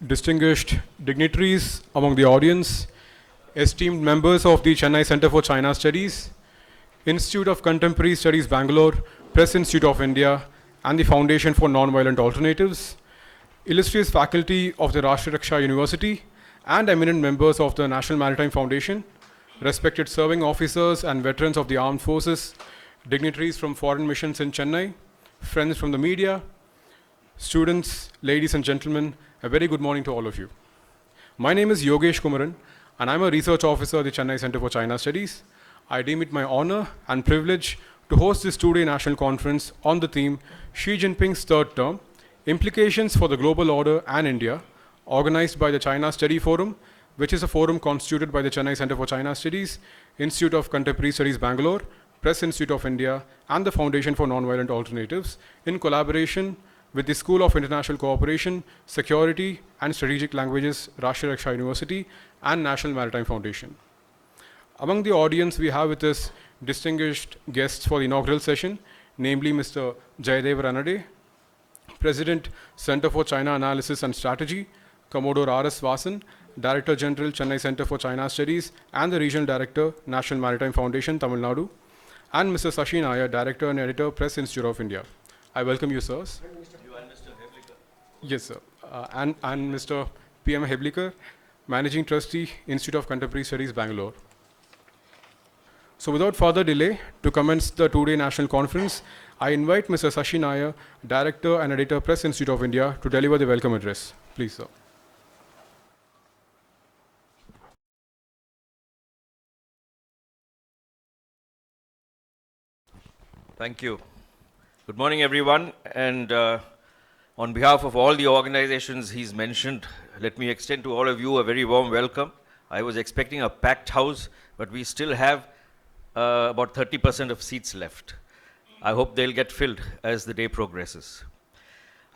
distinguished dignitaries among the audience, esteemed members of the Chennai Center for China Studies, Institute of Contemporary Studies Bangalore, Press Institute of India, and the Foundation for Nonviolent Alternatives, illustrious faculty of the Rashtriya Raksha University, and eminent members of the National Maritime Foundation, respected serving officers and veterans of the armed forces, dignitaries from foreign missions in Chennai, friends from the media, students, ladies and gentlemen, a very good morning to all of you. My name is Yogesh Kumaran, and I'm a research officer at the Chennai Center for China Studies. I deem it my honor and privilege to host this two-day national conference on the theme Xi Jinping's third term, Implications for the Global Order and India, organized by the China Study Forum, which is a forum constituted by the Chennai Center for China Studies, Institute of Contemporary Studies Bangalore, Press Institute of India, and the Foundation for Nonviolent Alternatives in collaboration with the School of International Cooperation, Security and Strategic Languages, Rashtriya Raksha University, and National Maritime Foundation. Among the audience, we have with us distinguished guests for the inaugural session, namely Mr. Jayadev Ranade, President, Center for China Analysis and Strategy, Commodore R.S. Vasan, Director General, Chennai Center for China Studies, and the Regional Director, National Maritime Foundation, Tamil Nadu, and Mr. Sashi Nair, Director and Editor, Press Institute of India. I welcome you, sirs. You and Mr. Heblikar. Yes, sir. And Mr. P.M. Heblikar, Managing Trustee, Institute of Contemporary Studies, Bangalore. So without further delay, to commence the two-day national conference, I invite Mr. Sashi Nair, Director and Editor, Press Institute of India, to deliver the welcome address. Please, sir. Thank you. Good morning, everyone. And on behalf of all the organizations he's mentioned, let me extend to all of you a very warm welcome. I was expecting a packed house, but we still have about 30% of seats left. I hope they'll get filled as the day progresses.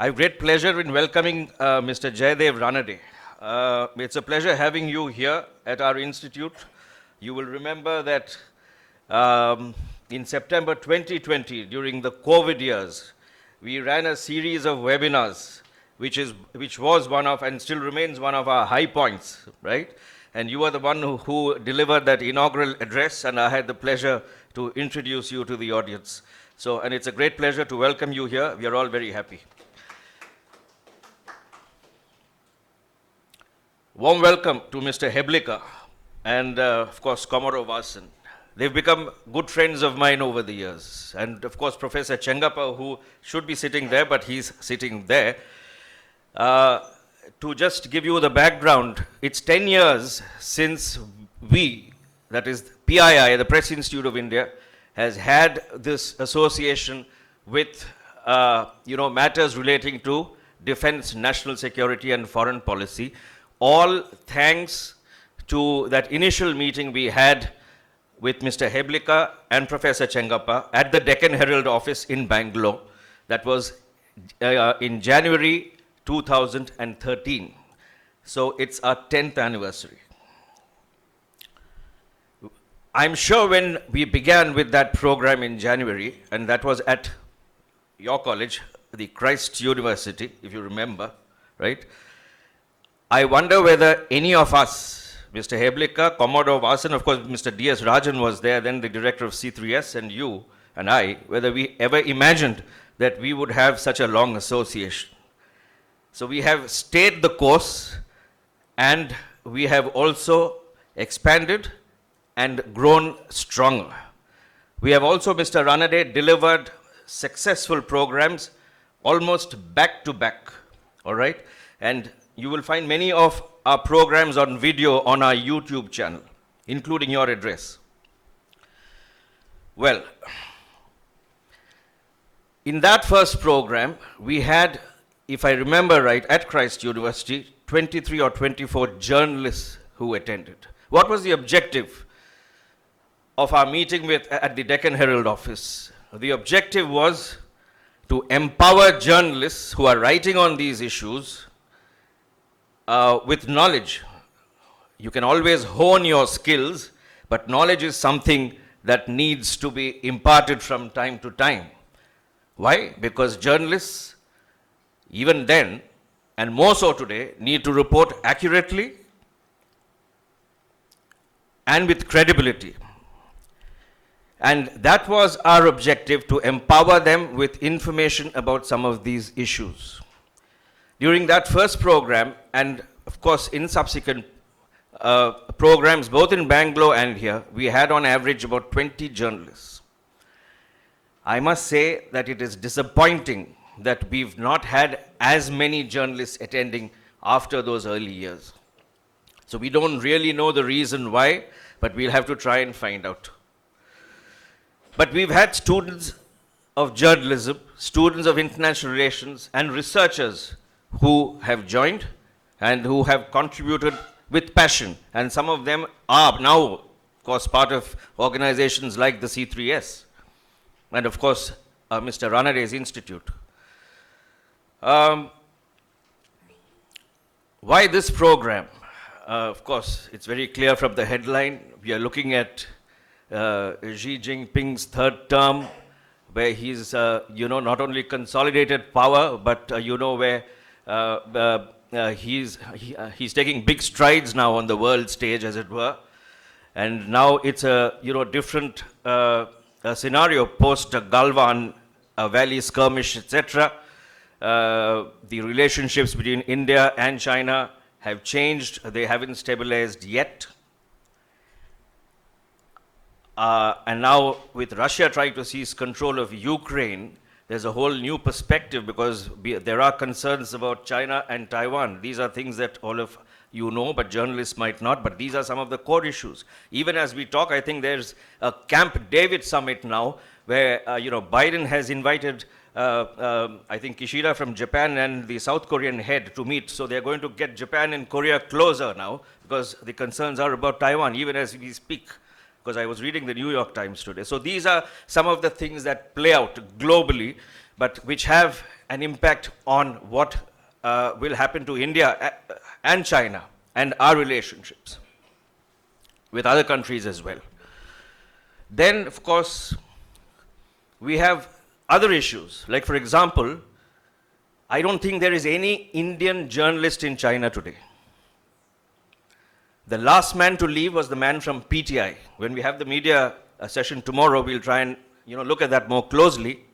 I have great pleasure in welcoming Mr. Jayadev Ranade. It's a pleasure having you here at our institute. You will remember that in September 2020, during the COVID years, we ran a series of webinars, which was one of and still remains one of our high points, right? And you are the one who delivered that inaugural address, and I had the pleasure to introduce you to the audience. So, and it's a great pleasure to welcome you here. We are all very happy. Warm welcome to Mr. Heblikar and, of course, Commodore Vasan. They've become good friends of mine over the years. And, of course, Professor Chengappa, who should be sitting there, but he's sitting there. To just give you the background, it's 10 years since we, that is PII, the Press Institute of India, has had this association with matters relating to defense, national security, and foreign policy, all thanks to that initial meeting we had with Mr. Heblikar and Professor Chengappa at the Deccan Herald office in Bangalore. That was in January 2013. So it's our 10th anniversary. I'm sure when we began with that program in January, and that was at your college, the Christ University, if you remember, right? I wonder whether any of us, Mr. Heblikar, Commodore Vasan, of course, Mr. D.S. Rajan was there, then the director of C3S, and you and I, whether we ever imagined that we would have such a long association. So we have stayed the course, and we have also expanded and grown stronger. We have also, Mr. Ranade, delivered successful programs almost back to back, all right? And you will find many of our programs on video on our YouTube channel, including your address. Well, in that first program, we had, if I remember right, at Christ University, 23 or 24 journalists who attended. What was the objective of our meeting at the Deccan Herald office? The objective was to empower journalists who are writing on these issues with knowledge. You can always hone your skills, but knowledge is something that needs to be imparted from time to time. Why? Because journalists, even then, and more so today, need to report accurately and with credibility. And that was our objective, to empower them with information about some of these issues. During that first program, and of course in subsequent programs, both in Bangalore and here, we had on average about 20 journalists. I must say that it is disappointing that we've not had as many journalists attending after those early years. So we don't really know the reason why, but we'll have to try and find out. But we've had students of journalism, students of international relations, and researchers who have joined and who have contributed with passion. And some of them are now, of course, part of organizations like the C3S, and of course, Mr. Ranade's Institute. Why this program? Of course, it's very clear from the headline. We are looking at Xi Jinping's third term, where he's, not only consolidated power, but, where he's taking big strides now on the world stage, as it were. And now it's a, different scenario post Galwan Valley skirmish, etc. The relationships between India and China have changed. They haven't stabilized yet. And now with Russia trying to seize control of Ukraine, there's a whole new perspective, because there are concerns about China and Taiwan. These are things that all of you know, but journalists might not. But these are some of the core issues. Even as we talk, I think there's a Camp David summit now, where Biden has invited, I think, Kishida from Japan and the South Korean head to meet. So they're going to get Japan and Korea closer now, because the concerns are about Taiwan, even as we speak. Because I was reading the New York Times today. So these are some of the things that play out globally, but which have an impact on what will happen to India and China and our relationships with other countries as well. Then, of course, we have other issues. Like, for example, I don't think there is any Indian journalist in China today. The last man to leave was the man from PTI. When we have the media session tomorrow, we'll try and look at that more closely.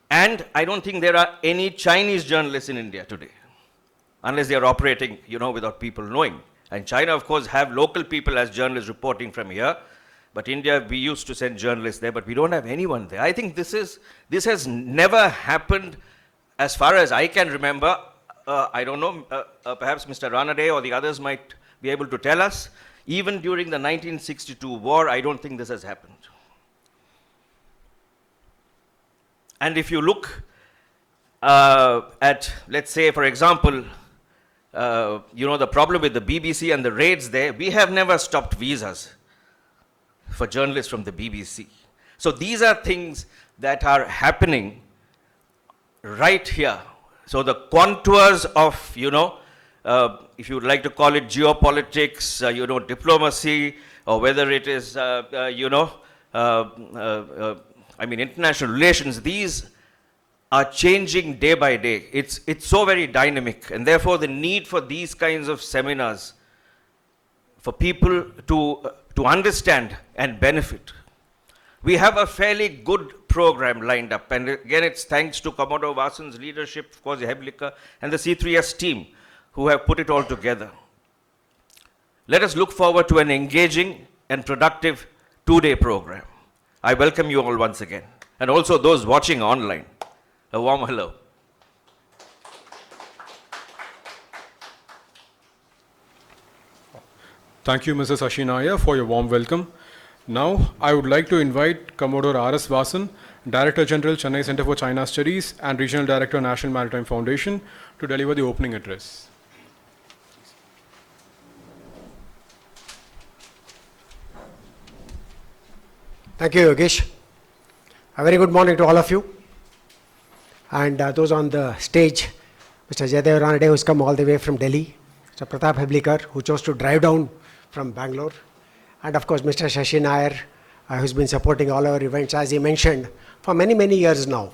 And I don't think there are any Chinese journalists in India today, unless they are operating, without people knowing. And China, of course, have local people as journalists reporting from here. But India, we used to send journalists there, but we don't have anyone there. I think this has never happened as far as I can remember. I don't know, perhaps Mr. Ranade or the others might be able to tell us. Even during the 1962 war, I don't think this has happened. And if you look at, let's say, for example, the problem with the BBC and the raids there, we have never stopped visas for journalists from the BBC. So these are things that are happening right here. So the contours of, if you would like to call it geopolitics, diplomacy, or whether it is, international relations, these are changing day by day. It's so very dynamic, and therefore the need for these kinds of seminars for people to understand and benefit. We have a fairly good program lined up, and again, it's thanks to Commodore Vasan's leadership, of course, Heblica, and the C3S team who have put it all together. Let us look forward to an engaging and productive two-day program. I welcome you all once again, and also those watching online. A warm hello. Thank you, Mrs. Ashinaya, for your warm welcome. Now, I would like to invite Commodore R.S. Vasan, Director General, Chennai Center for China Studies and Regional Director, National Maritime Foundation, to deliver the opening address. Thank you, Yogesh. A very good morning to all of you. And those on the stage, Mr. Jaydev Ranade, who's come all the way from Delhi, Mr. Pratap Heblikar, who chose to drive down from Bangalore, and of course, Mr. Shashi Nair, who's been supporting all our events, as he mentioned, for many, many years now.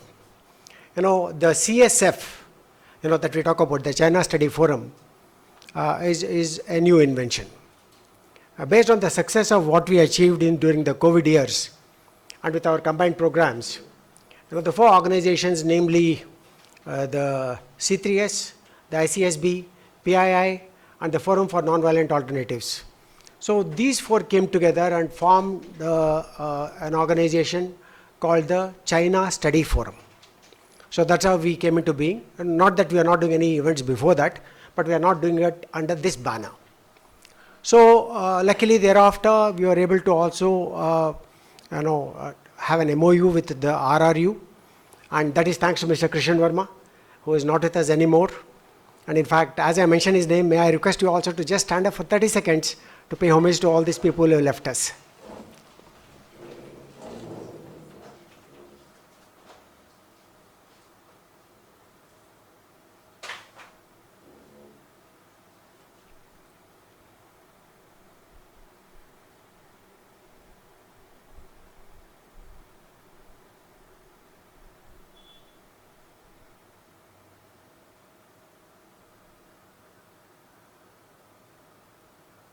The CSF that we talk about, the China Study Forum, is a new invention. Based on the success of what we achieved during the COVID years and with our combined programs, the 4 organizations, namely the C3S, the ICSB, PII, and the Forum for Nonviolent Alternatives. So these 4 came together and formed an organization called the China Study Forum. So that's how we came into being. And not that we are not doing any events before that, but we are not doing it under this banner. So luckily thereafter, we were able to also have an MOU with the RRU, and that is thanks to Mr. Krishan Verma, who is not with us anymore. And in fact, as I mentioned his name, may I request you also to just stand up for 30 seconds to pay homage to all these people who have left us.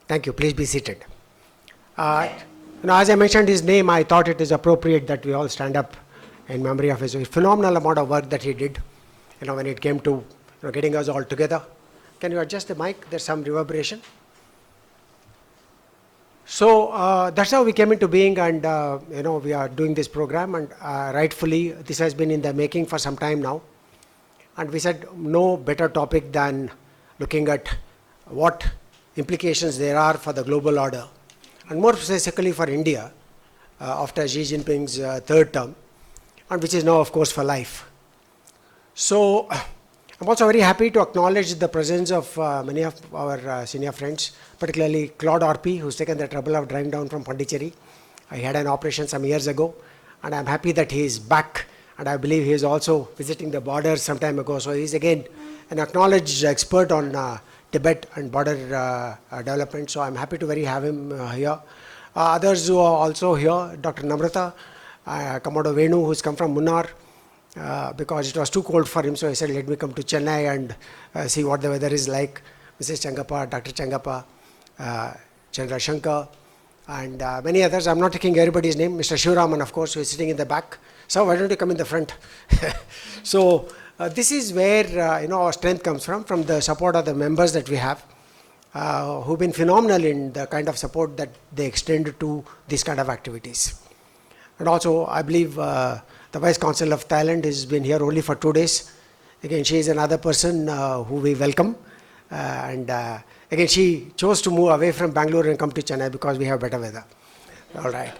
Thank you. Please be seated. As I mentioned his name, I thought it is appropriate that we all stand up in memory of his phenomenal amount of work that he did, when it came to getting us all together. Can you adjust the mic? There's some reverberation. So that's how we came into being, and we are doing this program, and rightfully this has been in the making for some time now. And we said no better topic than looking at what implications there are for the global order, and more specifically for India after Xi Jinping's 3rd term, and which is now of course for life. So I'm also very happy to acknowledge the presence of many of our senior friends, particularly Claude Orpi, who's taken the trouble of driving down from Pondicherry. I had an operation some years ago, and I'm happy that he is back, and I believe he is also visiting the border some time ago. So he's again an acknowledged expert on Tibet and border development, so I'm happy to have him here. Others who are also here, Dr. Namrata, Commodore Venu, who's come from Munnar, because it was too cold for him, so he said, let me come to Chennai and see what the weather is like. Mrs. Changappa, Dr. Changappa, Chandra Shankar, and many others. I'm not taking everybody's name. Mr. Shivraman, of course, who is sitting in the back. So why don't you come in the front? So this is where our strength comes from the support of the members that we have, who've been phenomenal in the kind of support that they extend to these kind of activities. And also, I believe the Vice Consul of Thailand has been here only for 2 days. Again, she is another person who we welcome. Again, she chose to move away from Bangalore and come to Chennai because we have better weather. All right.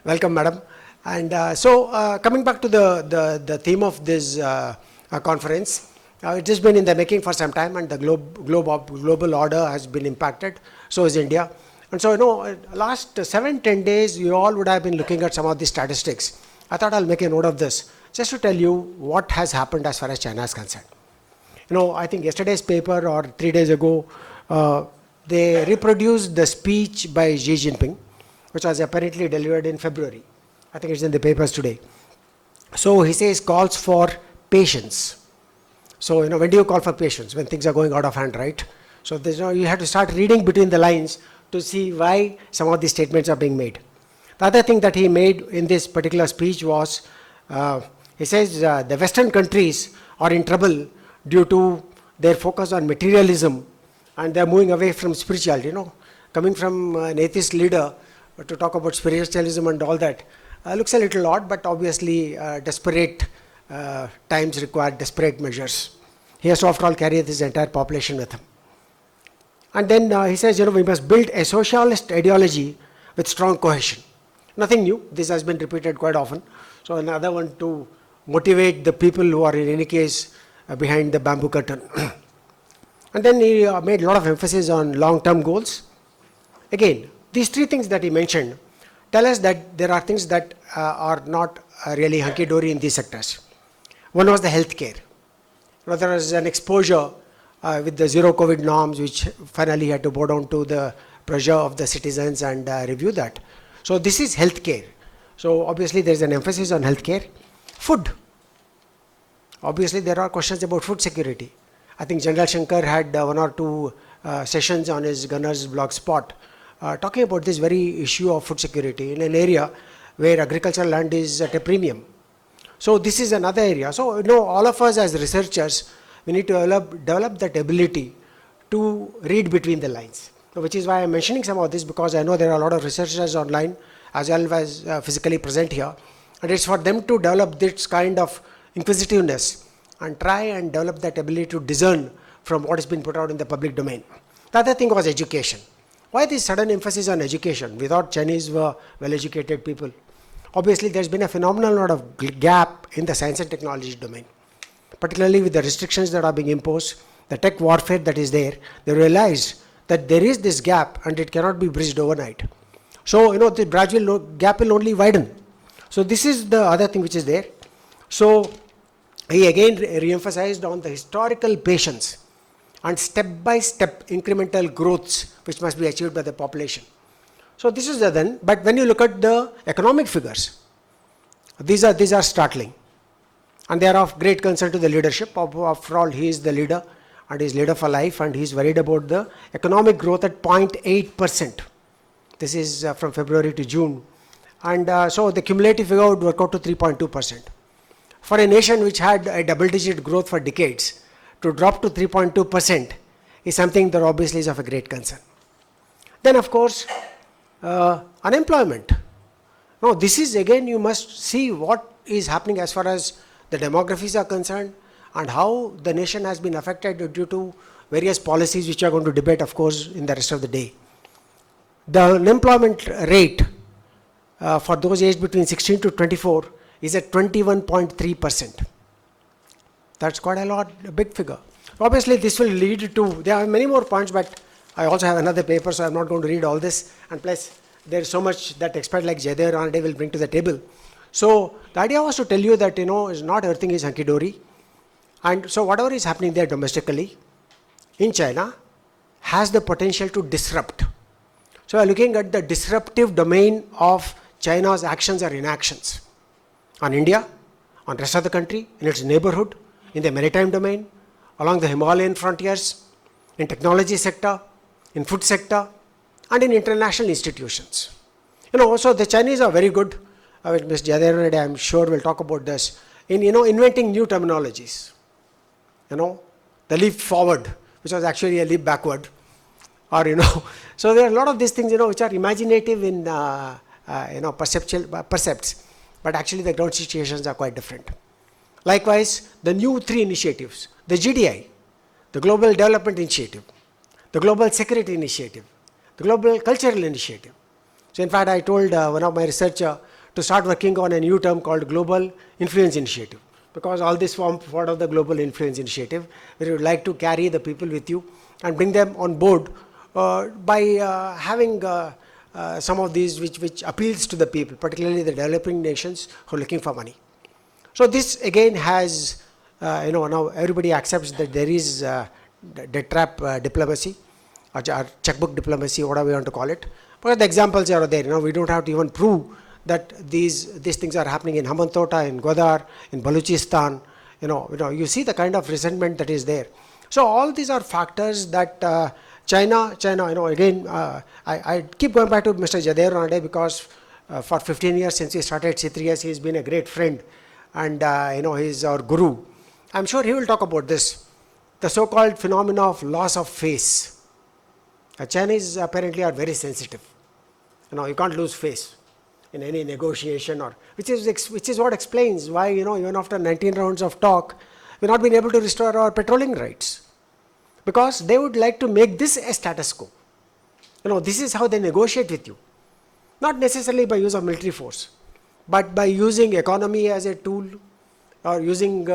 Welcome, madam. And so coming back to the theme of this conference, it has been in the making for some time, and the global order has been impacted. So is India. And so, last 7-10 days, you all would have been looking at some of the statistics. I thought I'll make a note of this, just to tell you what has happened as far as China is concerned. I think yesterday's paper or 3 days ago, they reproduced the speech by Xi Jinping, which was apparently delivered in February. I think it's in the papers today. So he says calls for patience. So, when do you call for patience? When things are going out of hand, right? So there's you have to start reading between the lines to see why some of these statements are being made. The other thing that he made in this particular speech was, he says the Western countries are in trouble due to their focus on materialism, and they're moving away from spirituality. Coming from an atheist leader to talk about spiritualism and all that looks a little odd, but obviously desperate times require desperate measures. He has to, after all, carry his entire population with him. And then he says, we must build a socialist ideology with strong cohesion. Nothing new. This has been repeated quite often. So another one to motivate the people who are in any case behind the bamboo curtain. And then he made a lot of emphasis on long-term goals. Again, these 3 things that he mentioned tell us that there are things that are not really hunky-dory in these sectors. One was the healthcare. There was an exposure with the zero COVID norms, which finally had to bow down to the pressure of the citizens and review that. So this is healthcare. So obviously there is an emphasis on healthcare. Food. Obviously, there are questions about food security. I think General Shankar had one or two sessions on his Gunner's blog spot talking about this very issue of food security in an area where agricultural land is at a premium. So this is another area. So all of us as researchers, we need to develop that ability to read between the lines. So which is why I'm mentioning some of this, because I know there are a lot of researchers online as well as physically present here, and it's for them to develop this kind of inquisitiveness and try and develop that ability to discern from what has been put out in the public domain. The other thing was education. Why this sudden emphasis on education? We thought Chinese were well-educated people. Obviously, there's been a phenomenal lot of gap in the science and technology domain, particularly with the restrictions that are being imposed, the tech warfare that is there. They realized that there is this gap and it cannot be bridged overnight. So, the gradual gap will only widen. So, this is the other thing which is there. So, he again re-emphasized on the historical patience and step-by-step incremental growths which must be achieved by the population. So, this is the then, but when you look at the economic figures, these are startling. And they are of great concern to the leadership. After all, he is the leader and he is leader for life, and he is worried about the economic growth at 0.8%. This is from February to June. And so the cumulative figure would work out to 3.2%. For a nation which had a double-digit growth for decades, to drop to 3.2% is something that obviously is of a great concern. Then, of course, unemployment. Now, this is again, you must see what is happening as far as the demographies are concerned and how the nation has been affected due to various policies which we are going to debate, of course, in the rest of the day. The unemployment rate for those aged between 16 to 24 is at 21.3%. That's quite a lot, a big figure. Obviously, this will lead to, there are many more points, but I also have another paper, so I'm not going to read all this. And plus, there is so much that expert like Jaydev Ranade will bring to the table. So, the idea was to tell you that, is not everything is hunky-dory. And so, whatever is happening there domestically in China has the potential to disrupt. So, we are looking at the disruptive domain of China's actions or inactions on India, on the rest of the country, in its neighborhood, in the maritime domain, along the Himalayan frontiers, in technology sector, in food sector, and in international institutions. So the Chinese are very good. With Ms. Jaydev Ranade, I'm sure we'll talk about this, in inventing new terminologies. The leap forward, which was actually a leap backward, or so there are a lot of these things which are imaginative in percepts, but actually the ground situations are quite different. Likewise, the new 3 initiatives, the GDI, the Global Development Initiative, the Global Security Initiative, the Global Cultural Initiative. So in fact, I told one of my researchers to start working on a new term called Global Influence Initiative, because all this form part of the Global Influence Initiative, where you would like to carry the people with you and bring them on board by having some of these which appeals to the people, particularly the developing nations who are looking for money. So this again has, now everybody accepts that there is debt trap diplomacy, or checkbook diplomacy, whatever you want to call it. But the examples are there. We don't have to even prove that these things are happening in Hambantota, in Gwadar, in Baluchistan. You see the kind of resentment that is there. So all these are factors that China, again, I keep going back to Mr. Jaydev Ranade, because for 15 years since we started C3S, he's been a great friend, and he's our guru. I'm sure he will talk about this, the so-called phenomena of loss of face. Chinese apparently are very sensitive. You can't lose face in any negotiation, or which is what explains why even after 19 rounds of talk, we've not been able to restore our patrolling rights, because they would like to make this a status quo. This is how they negotiate with you, not necessarily by use of military force, but by using economy as a tool, or using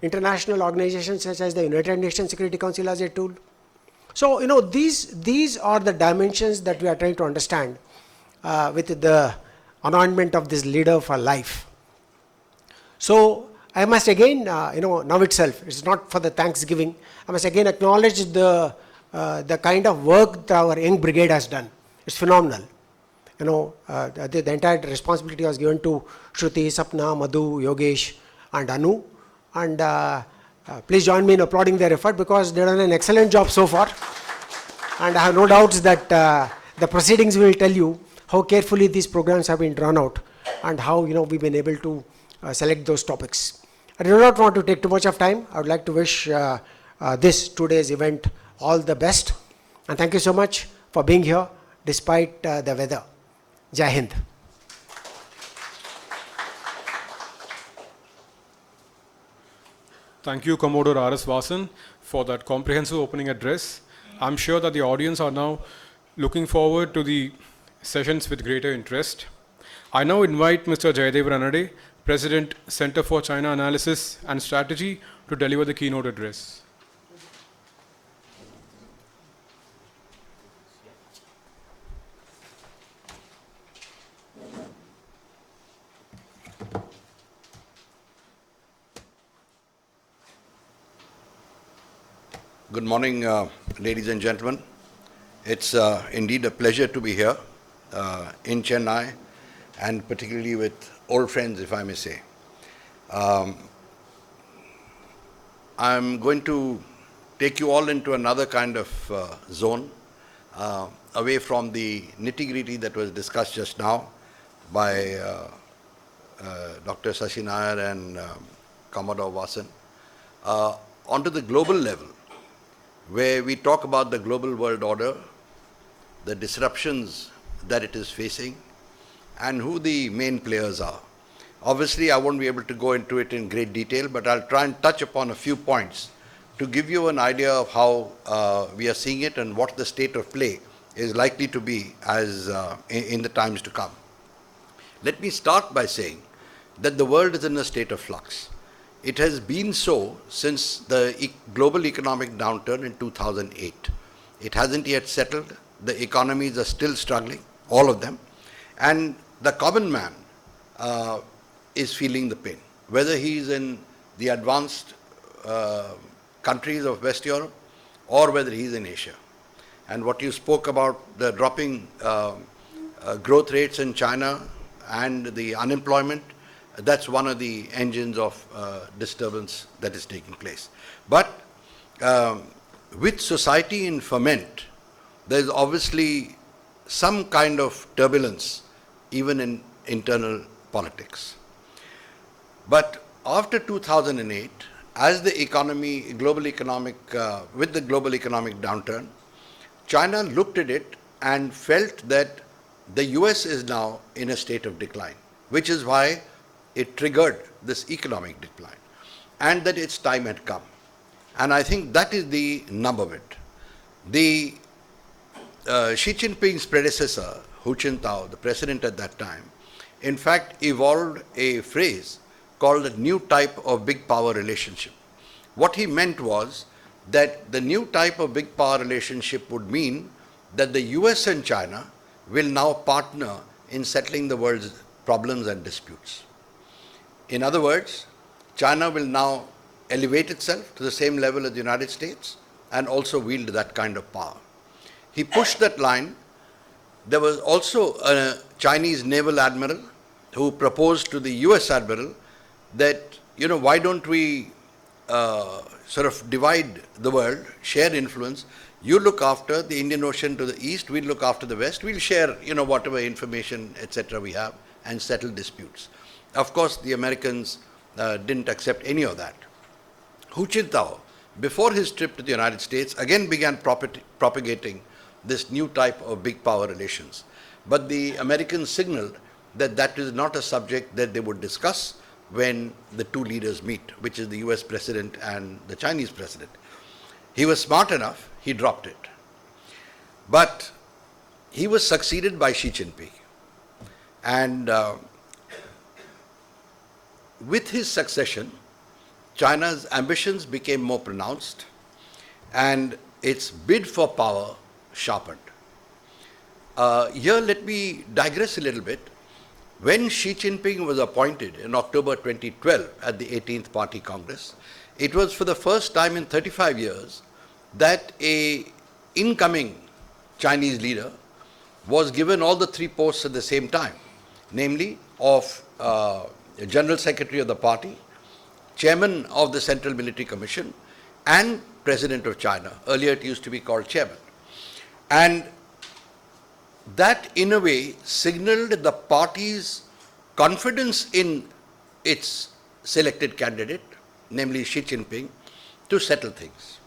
international organizations such as the United Nations Security Council as a tool. So these are the dimensions that we are trying to understand with the anointment of this leader for life. So I must again, now itself, it's not for the Thanksgiving, I must again acknowledge the kind of work that our young brigade has done. It's phenomenal. The entire responsibility was given to Shruti, Sapna, Madhu, Yogesh, and Anu. And please join me in applauding their effort, because they've done an excellent job so far. And I have no doubts that the proceedings will tell you how carefully these programs have been drawn out and how we've been able to select those topics. I do not want to take too much of time. I would like to wish this today's event all the best. And thank you so much for being here despite the weather. Jai Hind. Thank you, Commodore R.S. Vasan, for that comprehensive opening address. I'm sure that the audience are now looking forward to the sessions with greater interest. I now invite Mr. Jayadev Ranade, President, Center for China Analysis and Strategy, to deliver the keynote address. Good morning, ladies and gentlemen. It's indeed a pleasure to be here in Chennai, and particularly with old friends, if I may say. I'm going to take you all into another kind of zone, away from the nitty-gritty that was discussed just now by Dr. Sashi Nair and Commodore Vasan, onto the global level, where we talk about the global world order, the disruptions that it is facing, and who the main players are. Obviously, I won't be able to go into it in great detail, but I'll try and touch upon a few points to give you an idea of how we are seeing it and what the state of play is likely to be as in the times to come. Let me start by saying that the world is in a state of flux. It has been so since the global economic downturn in 2008. It hasn't yet settled. The economies are still struggling, all of them. And the common man is feeling the pain, whether he is in the advanced countries of West Europe or whether he is in Asia. And what you spoke about, the dropping growth rates in China and the unemployment, that's one of the engines of disturbance that is taking place. But with society in ferment, there is obviously some kind of turbulence even in internal politics. But after 2008, as the economy, with the global economic downturn, China looked at it and felt that the US is now in a state of decline, which is why it triggered this economic decline, and that its time had come. And I think that is the nub of it. The Xi Jinping's predecessor, Hu Jintao, the president at that time, in fact evolved a phrase called a new type of big power relationship. What he meant was that the new type of big power relationship would mean that the US and China will now partner in settling the world's problems and disputes. In other words, China will now elevate itself to the same level as the United States and also wield that kind of power. He pushed that line. There was also a Chinese naval admiral who proposed to the US admiral that, why don't we sort of divide the world, share influence. You look after the Indian Ocean to the east, we'll look after the west, we'll share, whatever information, etc. we have and settle disputes. Of course, the Americans didn't accept any of that. Hu Jintao, before his trip to the United States, again began propagating this new type of big power relations. But the Americans signaled that that is not a subject that they would discuss when the two leaders meet, which is the US president and the Chinese president. He was smart enough, he dropped it. But he was succeeded by Xi Jinping. And with his succession, China's ambitions became more pronounced and its bid for power sharpened. Here, let me digress a little bit. When Xi Jinping was appointed in October 2012 at the 18th Party Congress, it was for the first time in 35 years that an incoming Chinese leader was given all the three posts at the same time, namely of General Secretary of the party, chairman of the Central Military Commission and president of China. Earlier it used to be called chairman. And that in a way signaled the party's confidence in its selected candidate, namely Xi Jinping, to settle things.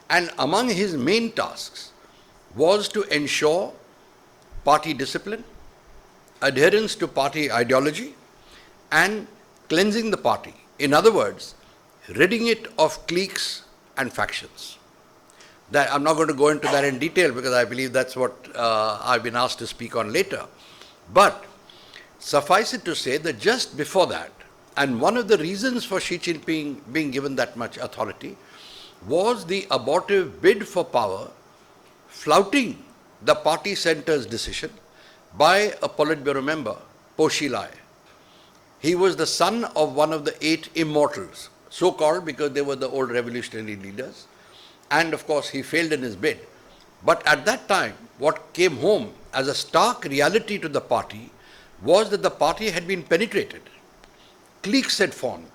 And among his main tasks was to ensure party discipline, adherence to party ideology, and cleansing the party. In other words, ridding it of cliques and factions. That I'm not going to go into that in detail because I believe that's what I've been asked to speak on later. But suffice it to say that just before that, and one of the reasons for Xi Jinping being given that much authority was the abortive bid for power, flouting the party center's decision by a Politburo member, Po Xilai. He was the son of one of the 8 immortals, so called because they were the old revolutionary leaders. And of course, he failed in his bid. But at that time, what came home as a stark reality to the party was that the party had been penetrated. Cliques had formed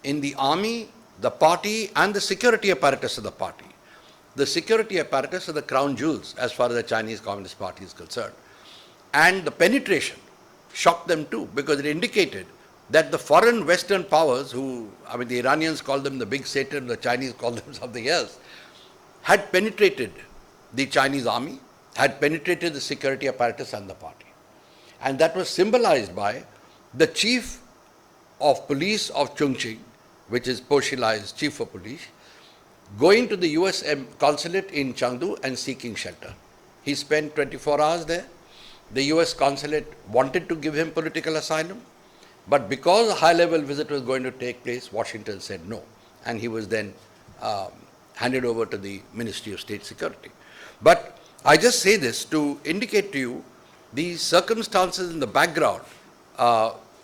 in the army, the party, and the security apparatus of the party. The security apparatus are the crown jewels as far as the Chinese Communist Party is concerned. And the penetration shocked them too, because it indicated that the foreign Western powers, the Iranians call them the big Satan, the Chinese call them something else, had penetrated the Chinese army, had penetrated the security apparatus and the party. And that was symbolized by the chief of police of Chongqing, which is Po Xilai's chief of police, going to the US consulate in Chengdu and seeking shelter. He spent 24 hours there. The US consulate wanted to give him political asylum, but because a high-level visit was going to take place, Washington said no, and he was then handed over to the Ministry of State Security. But I just say this to indicate to you the circumstances in the background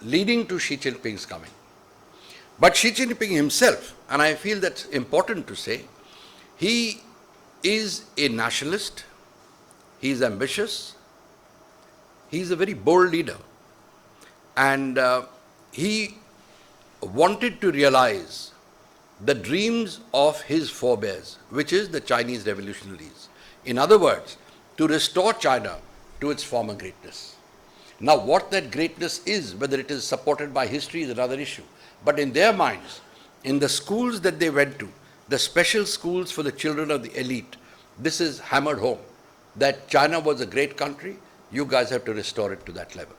leading to Xi Jinping's coming. But Xi Jinping himself, and I feel that's important to say, he is a nationalist, he is ambitious, he is a very bold leader, and he wanted to realize the dreams of his forebears, which is the Chinese revolutionaries. In other words, to restore China to its former greatness. Now, what that greatness is, whether it is supported by history, is another issue. But in their minds, in the schools that they went to, the special schools for the children of the elite, this is hammered home, that China was a great country, you guys have to restore it to that level.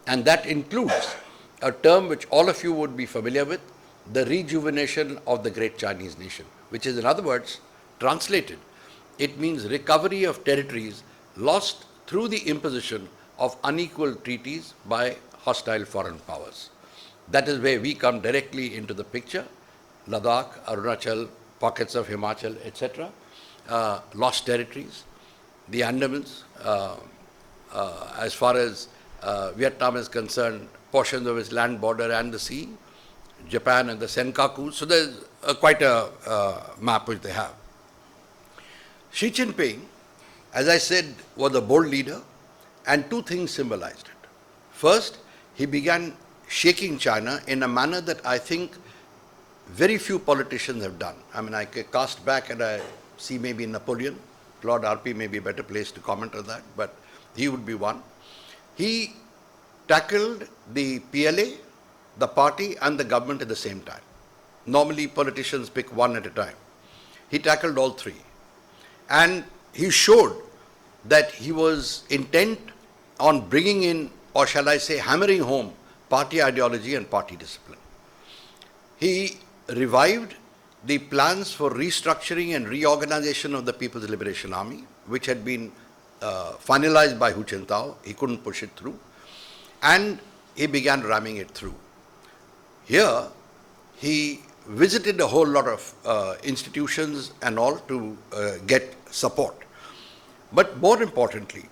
And that includes a term which all of you would be familiar with, the rejuvenation of the great Chinese nation, which is, in other words, translated, it means recovery of territories lost through the imposition of unequal treaties by hostile foreign powers. That is where we come directly into the picture. Ladakh, Arunachal, pockets of Himachal, etc., lost territories. The Andamans, as far as Vietnam is concerned, portions of its land border and the sea, Japan and the Senkaku. So there's quite a map which they have. Xi Jinping, as I said, was a bold leader, and 2 things symbolized it. First, he began shaking China in a manner that I think very few politicians have done. I cast back and I see maybe Napoleon. Lord RP may be a better place to comment on that, but he would be one. He tackled the PLA, the party, and the government at the same time. Normally, politicians pick one at a time. He tackled all 3. And he showed that he was intent on bringing in, or shall I say, hammering home party ideology and party discipline. He revived the plans for restructuring and reorganization of the People's Liberation Army, which had been finalized by Hu Jintao. He couldn't push it through. And he began ramming it through. Here, he visited a whole lot of institutions and all to get support. But more importantly,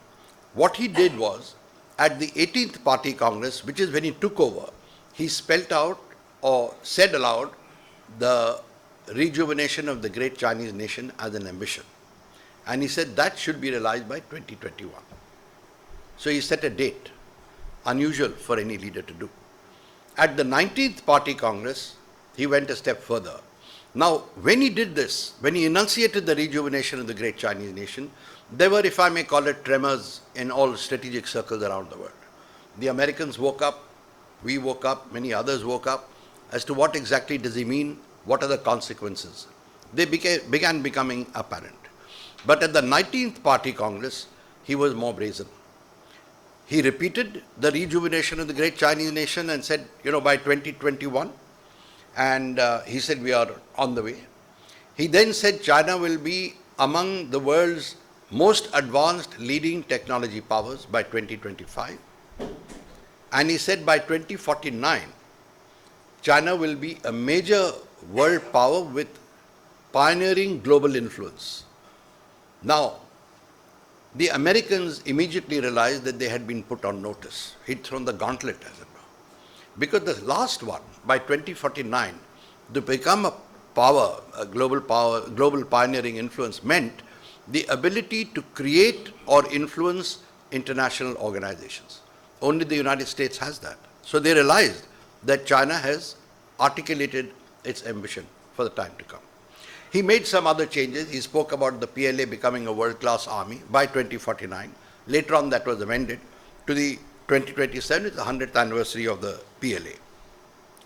what he did was, at the 18th Party Congress, which is when he took over, he spelt out or said aloud the rejuvenation of the great Chinese nation as an ambition. And he said that should be realized by 2021. So he set a date, unusual for any leader to do. At the 19th Party Congress, he went a step further. Now, when he did this, when he enunciated the rejuvenation of the great Chinese nation, there were, if I may call it, tremors in all strategic circles around the world. The Americans woke up, we woke up, many others woke up, as to what exactly does he mean, what are the consequences. They began becoming apparent. But at the 19th Party Congress, he was more brazen. He repeated the rejuvenation of the great Chinese nation and said, by 2021, and he said we are on the way. He then said China will be among the world's most advanced leading technology powers by 2025. And he said by 2049, China will be a major world power with pioneering global influence. Now, the Americans immediately realized that they had been put on notice. He'd thrown the gauntlet, as it were. Because the last one, by 2049, to become a power, a global power, global pioneering influence, meant the ability to create or influence international organizations. Only the United States has that. So they realized that China has articulated its ambition for the time to come. He made some other changes. He spoke about the PLA becoming a world-class army by 2049. Later on, that was amended to the 2027, it's the 100th anniversary of the PLA.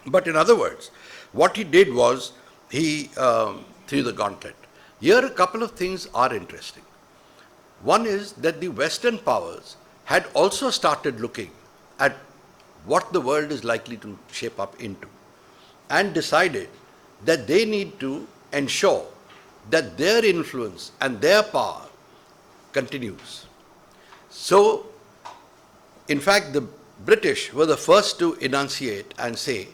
But in other words, what he did was he threw the gauntlet. Here a couple of things are interesting. One is that the Western powers had also started looking at what the world is likely to shape up into and decided that they need to ensure that their influence and their power continues. So, in fact, the British were the first to enunciate and say,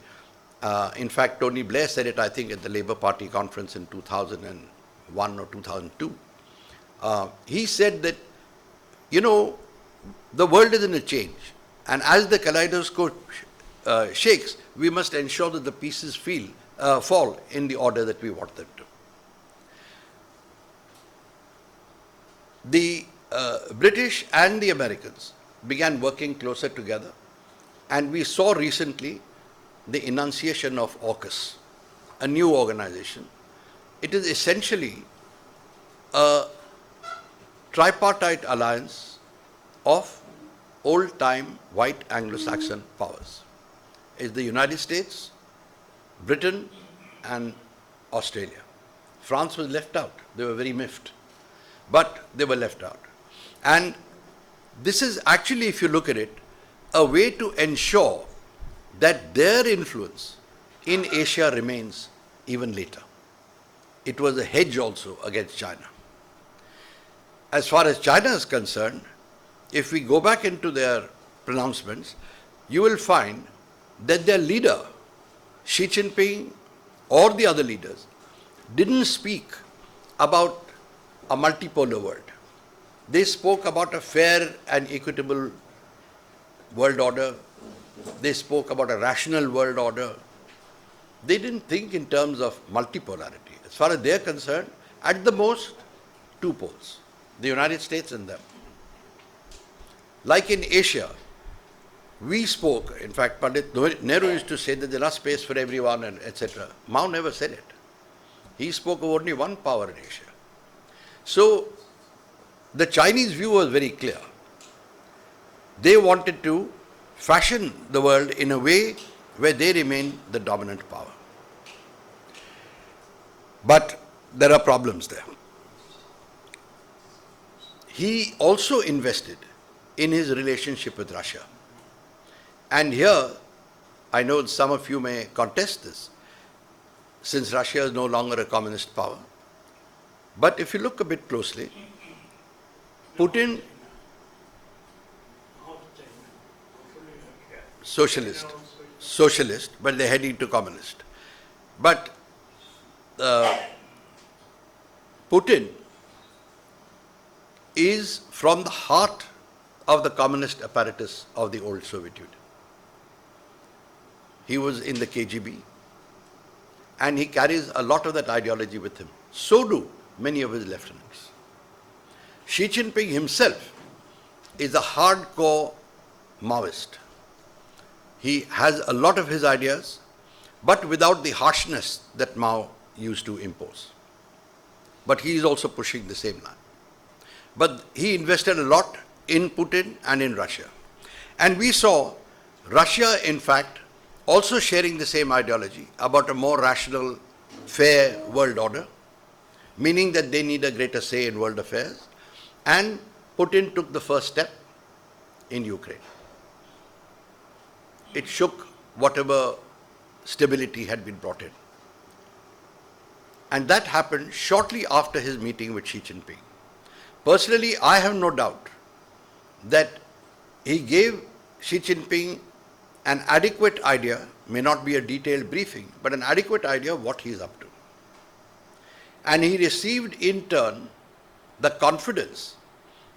in fact, Tony Blair said it, I think, at the Labour Party conference in 2001 or 2002. He said that, the world is in a change. And as the kaleidoscope shakes, we must ensure that the pieces fall in the order that we want them to. The British and the Americans began working closer together, and we saw recently the enunciation of AUKUS, a new organization. It is essentially a tripartite alliance of old-time white Anglo-Saxon powers. It's the United States, Britain, and Australia. France was left out. They were very miffed, but they were left out. And this is actually, if you look at it, a way to ensure that their influence in Asia remains even later. It was a hedge also against China. As far as China is concerned, if we go back into their pronouncements, you will find that their leader, Xi Jinping, or the other leaders, didn't speak about a multipolar world. They spoke about a fair and equitable world order. They spoke about a rational world order. They didn't think in terms of multipolarity. As far as they're concerned, at the most, two poles, the United States and them. Like in Asia, we spoke, in fact, Pandit Nehru used to say that there's enough space for everyone, and etc. Mao never said it. He spoke of only one power in Asia. So, the Chinese view was very clear. They wanted to fashion the world in a way where they remain the dominant power. But there are problems there. He also invested in his relationship with Russia. And here, I know some of you may contest this, since Russia is no longer a communist power. But if you look a bit closely, Putin, socialist, but they're heading to communist. But Putin is from the heart of the communist apparatus of the old Soviet Union. He was in the KGB, and he carries a lot of that ideology with him. So do many of his lieutenants. Xi Jinping himself is a hardcore Maoist. He has a lot of his ideas, but without the harshness that Mao used to impose. But he is also pushing the same line. But he invested a lot in Putin and in Russia. And we saw Russia, in fact, also sharing the same ideology about a more rational, fair world order, meaning that they need a greater say in world affairs. And Putin took the first step in Ukraine. It shook whatever stability had been brought in. And that happened shortly after his meeting with Xi Jinping. Personally, I have no doubt that he gave Xi Jinping an adequate idea, may not be a detailed briefing, but an adequate idea of what he is up to. And he received in turn the confidence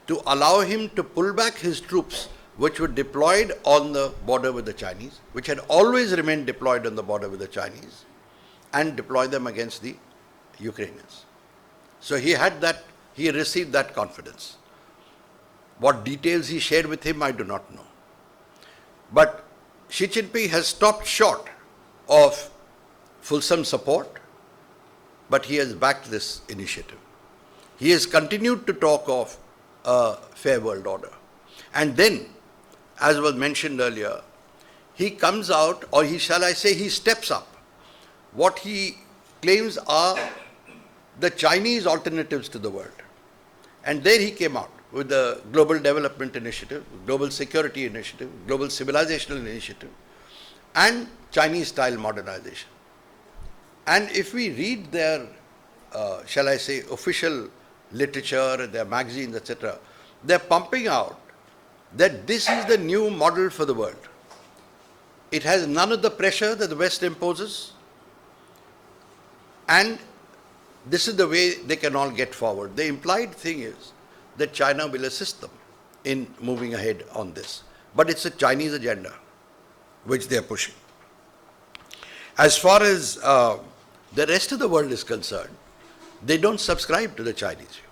to allow him to pull back his troops which were deployed on the border with the Chinese, which had always remained deployed on the border with the Chinese, and deploy them against the Ukrainians. So he received that confidence. What details he shared with him, I do not know. But Xi Jinping has stopped short of fulsome support, but he has backed this initiative. He has continued to talk of a fair world order. And then, as was mentioned earlier, he comes out, or he steps up what he claims are the Chinese alternatives to the world. And there he came out with the Global Development Initiative, Global Security Initiative, Global Civilizational Initiative, and Chinese-style modernization. And if we read their, official literature, their magazines, etc., they're pumping out that this is the new model for the world. It has none of the pressure that the West imposes, and this is the way they can all get forward. The implied thing is that China will assist them in moving ahead on this. But it's a Chinese agenda which they are pushing. As far as the rest of the world is concerned, they don't subscribe to the Chinese view.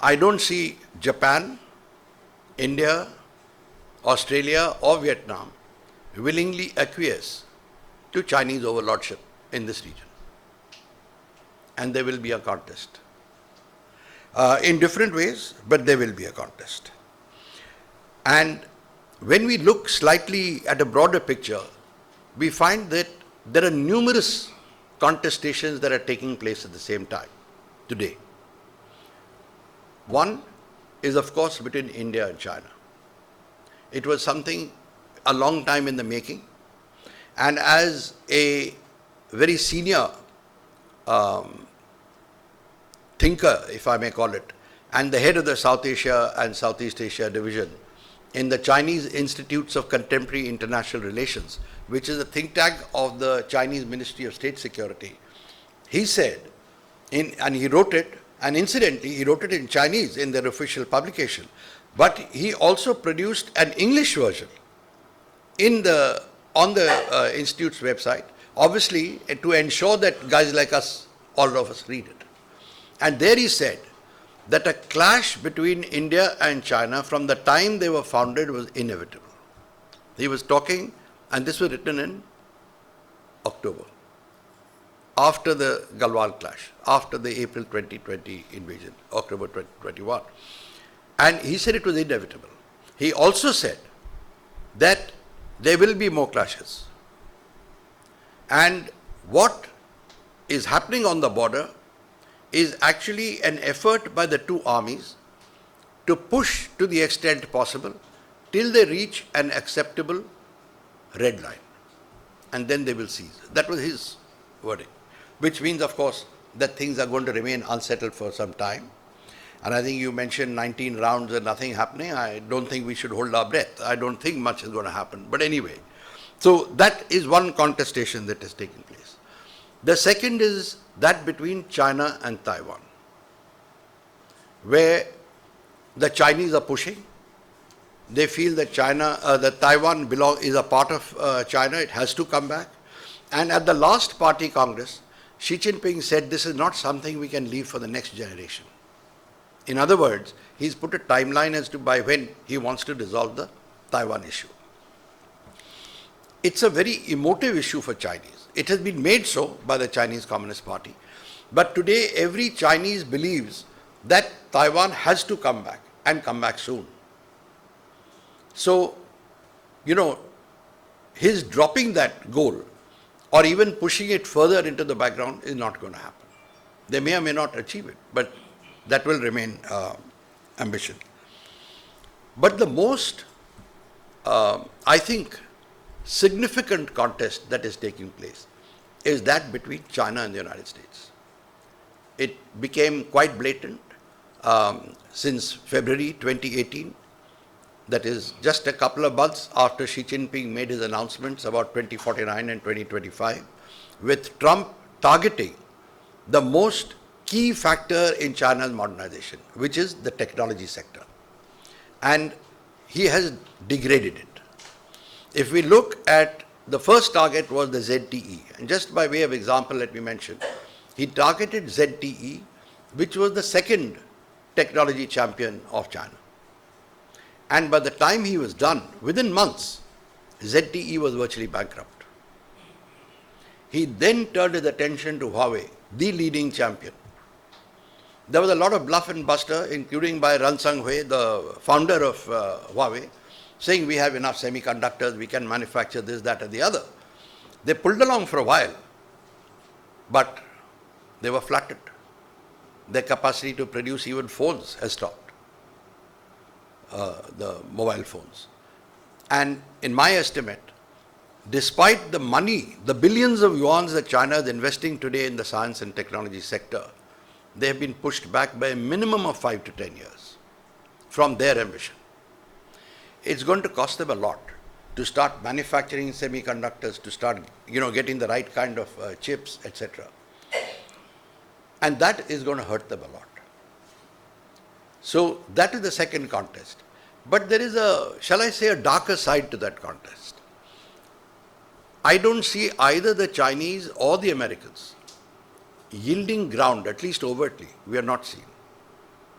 I don't see Japan, India, Australia or Vietnam willingly acquiesce to Chinese overlordship in this region. And there will be a contest. In different ways, but there will be a contest. And when we look slightly at a broader picture, we find that there are numerous contestations that are taking place at the same time today. One is, of course, between India and China. It was something a long time in the making. And as a very senior thinker, if I may call it, and the head of the South Asia and Southeast Asia division in the Chinese Institutes of Contemporary International Relations, which is a think tank of the Chinese Ministry of State Security, he said, and he wrote it, and incidentally, he wrote it in Chinese in their official publication, but he also produced an English version on the Institute's website, obviously to ensure that guys like us, all of us, read it. And there he said that a clash between India and China from the time they were founded was inevitable. He was talking, and this was written in October, after the Galwan clash, after the April 2020 invasion, October 2021. And he said it was inevitable. He also said that there will be more clashes. And what is happening on the border is actually an effort by the two armies to push to the extent possible till they reach an acceptable red line. And then they will cease. That was his wording. Which means, of course, that things are going to remain unsettled for some time. And I think you mentioned 19 rounds and nothing happening. I don't think we should hold our breath. I don't think much is going to happen. But anyway, so that is one contestation that is taking place. The second is that between China and Taiwan, where the Chinese are pushing. They feel that that Taiwan is a part of China. It has to come back. And at the last party congress, Xi Jinping said this is not something we can leave for the next generation. In other words, he's put a timeline as to by when he wants to resolve the Taiwan issue. it's a very emotive issue for Chinese. It has been made so by the Chinese Communist Party. But today, every Chinese believes that Taiwan has to come back and come back soon. So, his dropping that goal or even pushing it further into the background is not going to happen. They may or may not achieve it, but that will remain ambition. But the most, I think, significant contest that is taking place is that between China and the United States. It became quite blatant since February 2018. That is just a couple of months after Xi Jinping made his announcements about 2049 and 2025, with Trump targeting the most key factor in China's modernization, which is the technology sector. And he has degraded it. If we look at the first target was the ZTE, and just by way of example, let me mention, he targeted ZTE, which was the second technology champion of China. And by the time he was done, within months, ZTE was virtually bankrupt. He then turned his attention to Huawei, the leading champion. There was a lot of bluff and buster, including by Ran Sang-hui, the founder of Huawei, saying we have enough semiconductors, we can manufacture this, that, and the other. They pulled along for a while, but they were flattened. Their capacity to produce even phones has stopped, the mobile phones. And in my estimate, despite the money, the billions of yuans that China is investing today in the science and technology sector, they have been pushed back by a minimum of 5 to 10 years from their ambition. It's going to cost them a lot to start manufacturing semiconductors, to start, getting the right kind of chips, etc. And that is going to hurt them a lot. So that is the second contest. But there is shall I say, a darker side to that contest. I don't see either the Chinese or the Americans yielding ground, at least overtly. We are not seeing.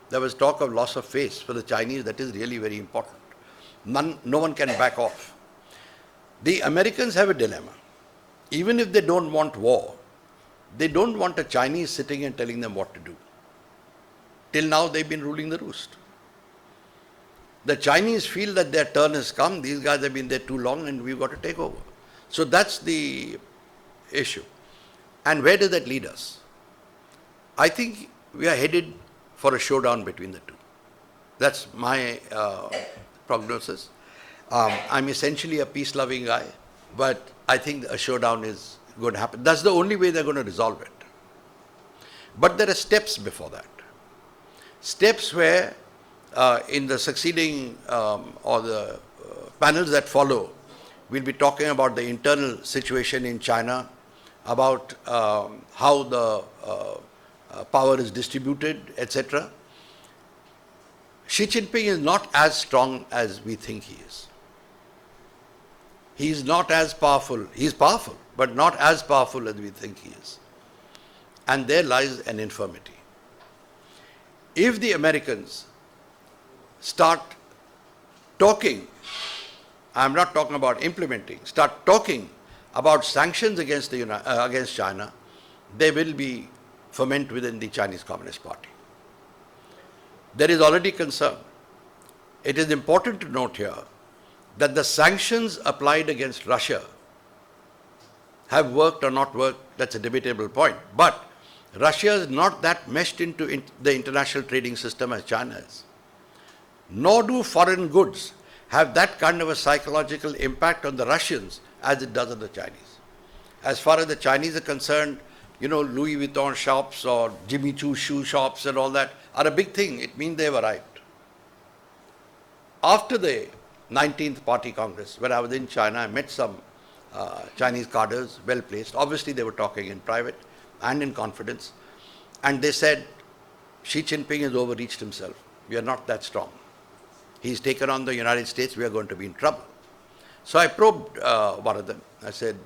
There was talk of loss of face for the Chinese. That is really very important. No one can back off. The Americans have a dilemma. Even if they don't want war, they don't want a Chinese sitting and telling them what to do. Till now, they've been ruling the roost. The Chinese feel that their turn has come. These guys have been there too long and we've got to take over. So that's the issue. And where does that lead us? I think we are headed for a showdown between the two. That's my prognosis. I'm essentially a peace-loving guy, but I think a showdown is going to happen. That's the only way they're going to resolve it. But there are steps before that. Steps where in the succeeding or the panels that follow, we'll be talking about the internal situation in China, about how the power is distributed, etc. Xi Jinping is not as strong as we think he is. He is not as powerful. He is powerful, but not as powerful as we think he is. And there lies an infirmity. If the Americans start talking, I'm not talking about implementing, start talking about sanctions against China, there will be ferment within the Chinese Communist Party. There is already concern. It is important to note here that the sanctions applied against Russia have worked or not worked, that's a debatable point. But Russia is not that meshed into the international trading system as China is. Nor do foreign goods have that kind of a psychological impact on the Russians as it does on the Chinese. As far as the Chinese are concerned, Louis Vuitton shops or Jimmy Choo shoe shops and all that are a big thing. It means they've arrived. After the 19th Party Congress, when I was in China, I met some Chinese cadres, well placed. Obviously, they were talking in private and in confidence. And they said, Xi Jinping has overreached himself. We are not that strong. He's taken on the United States, we are going to be in trouble. So I probed one of them. I said,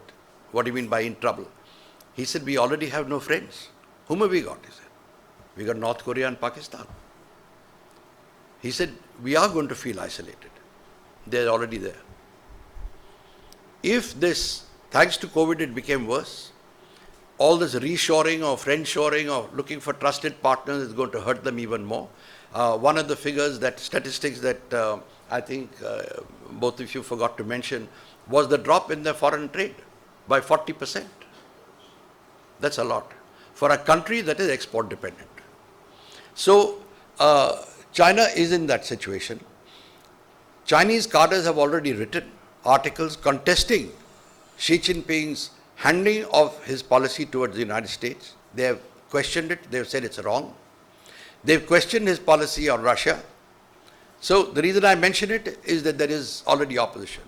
what do you mean by in trouble? He said, we already have no friends. Whom have we got? He said, we got North Korea and Pakistan. He said, we are going to feel isolated. They're already there. if this, thanks to COVID, it became worse, all this reshoring or friendshoring or looking for trusted partners is going to hurt them even more. One of the figures, that statistics that I think both of you forgot to mention, was the drop in their foreign trade by 40%. That's a lot for a country that is export dependent. So China is in that situation. Chinese cadres have already written articles contesting Xi Jinping's handling of his policy towards the United States. They have questioned it. They have said it's wrong. They've questioned his policy on Russia. So the reason I mention it is that there is already opposition.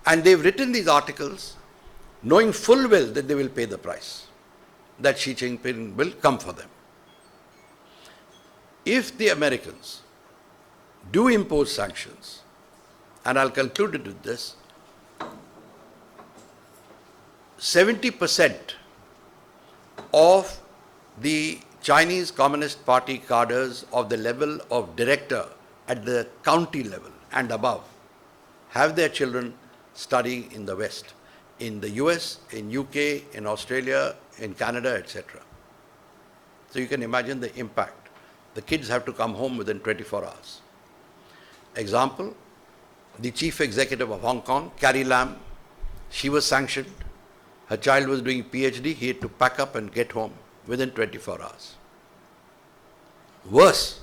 And they've written these articles knowing full well that they will pay the price, that Xi Jinping will come for them. If the Americans do impose sanctions, and I'll conclude it with this, 70% of the Chinese Communist Party cadres of the level of director at the county level and above have their children studying in the West, in the US, in UK, in Australia, in Canada, etc. So you can imagine the impact. The kids have to come home within 24 hours. Example, the chief executive of Hong Kong, Carrie Lam, she was sanctioned. Her child was doing PhD. He had to pack up and get home within 24 hours. Worse,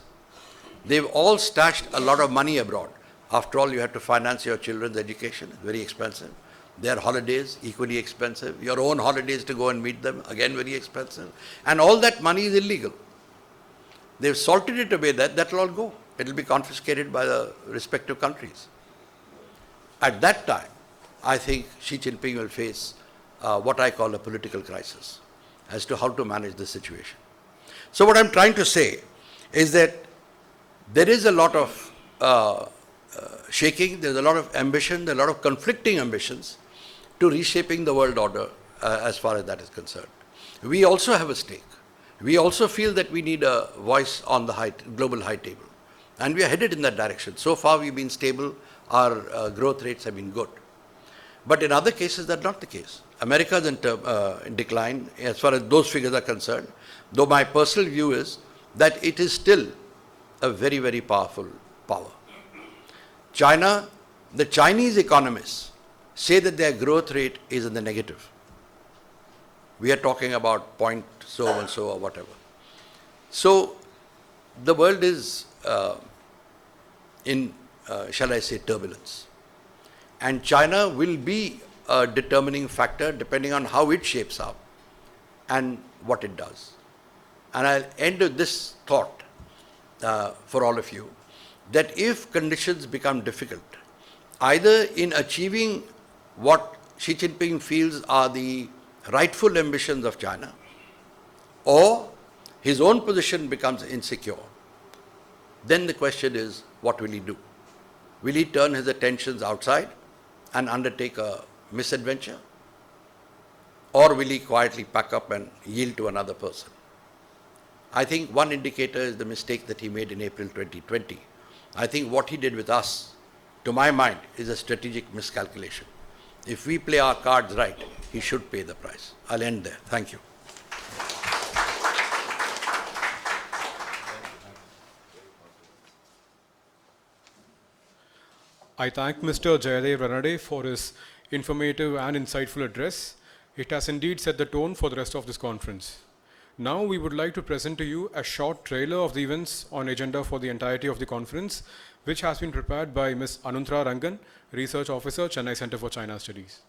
they've all stashed a lot of money abroad. After all, you have to finance your children's education. It's very expensive. Their holidays, equally expensive. Your own holidays to go and meet them, again very expensive. And all that money is illegal. They've salted it away that will all go. It will be confiscated by the respective countries. At that time, I think Xi Jinping will face what I call a political crisis as to how to manage the situation. So what I'm trying to say is that there is a lot of shaking, there's a lot of ambition, there are a lot of conflicting ambitions to reshaping the world order as far as that is concerned. We also have a stake. We also feel that we need a voice on the global high table. And we are headed in that direction. So far we've been stable, our growth rates have been good. But in other cases that's not the case. America is in decline as far as those figures are concerned, though my personal view is that it is still a very, very powerful power. China, the Chinese economists say that their growth rate is in the negative. We are talking about point so and so or whatever. So the world is in, shall I say, turbulence. And China will be a determining factor depending on how it shapes up and what it does. And I'll end with this thought for all of you, that if conditions become difficult, either in achieving what Xi Jinping feels are the rightful ambitions of China, or his own position becomes insecure, then the question is, what will he do? Will he turn his attentions outside and undertake a misadventure? Or will he quietly pack up and yield to another person? I think one indicator is the mistake that he made in April 2020. I think what he did with us, to my mind, is a strategic miscalculation. If we play our cards right, he should pay the price. I'll end there. Thank you. I thank Mr. Jayadev Ranade for his informative and insightful address. It has indeed set the tone for the rest of this conference. Now we would like to present to you a short trailer of the events on agenda for the entirety of the conference, which has been prepared by Ms. Anunthra Rangan, Research Officer, Chennai Center for China Studies.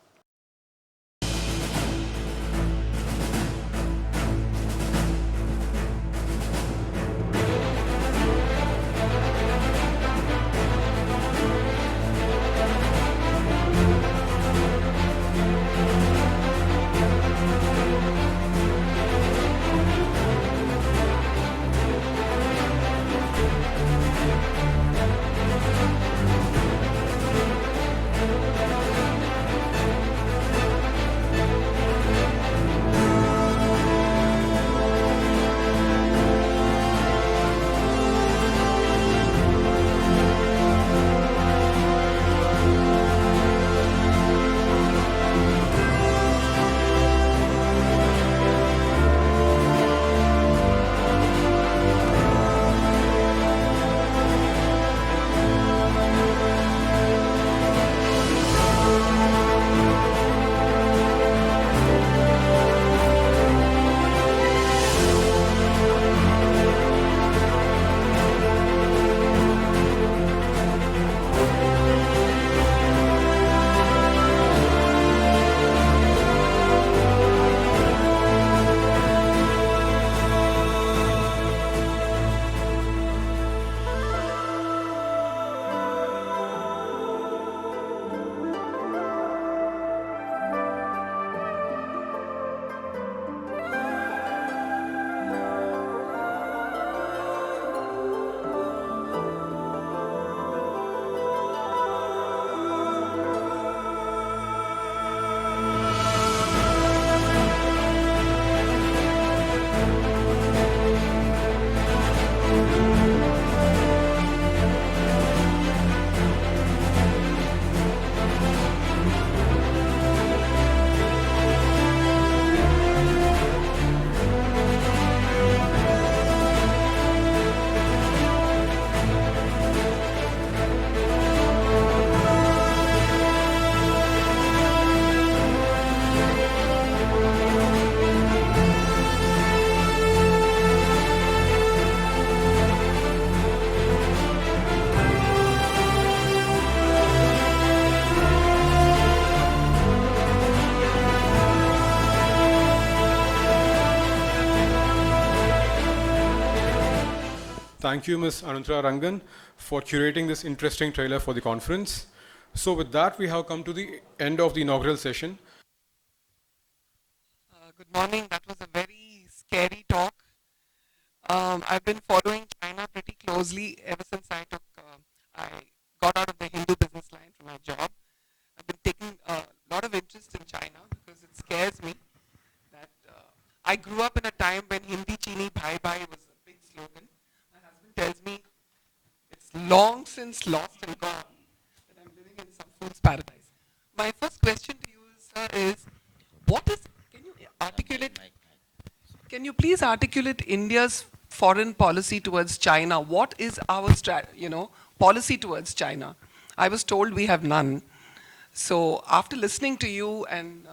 thank you, Ms. Anantara Rangan, for curating this interesting trailer for the conference. So with that, we have come to the end of the inaugural session. Good morning. That was a very scary talk. I've been following China pretty closely ever since I got out of the Hindu business line for my job. I've been taking a lot of interest in China because it scares me that I grew up in a time when Hindi Chini Bhai Bhai was a big slogan. My husband tells me it's long since lost and gone, that I'm living in some fool's paradise. My first question to you, sir, is what is, can you please articulate India's foreign policy towards China? What is our policy towards China? I was told we have none. So after listening to you and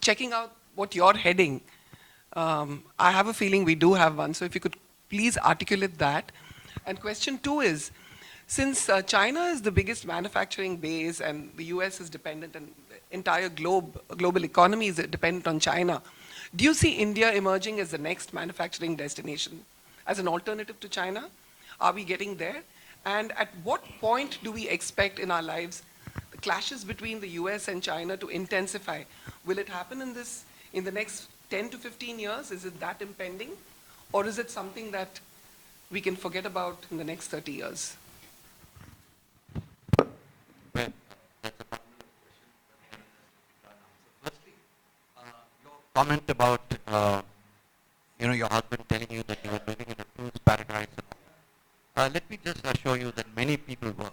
checking out what you're heading, I have a feeling we do have one. So if you could please articulate that. And question 2 is, since China is the biggest manufacturing base and the US is dependent and the entire global economy is dependent on China, do you see India emerging as the next manufacturing destination as an alternative to China? Are we getting there? And at what point do we expect in our lives the clashes between the US and China to intensify? Will it happen in the next 10 to 15 years? Is it that impending? Or is it something that we can forget about in the next 30 years? Well, that's a firstly, your comment about your husband telling you that you were living in a fool's paradise. Let me just assure you that many people were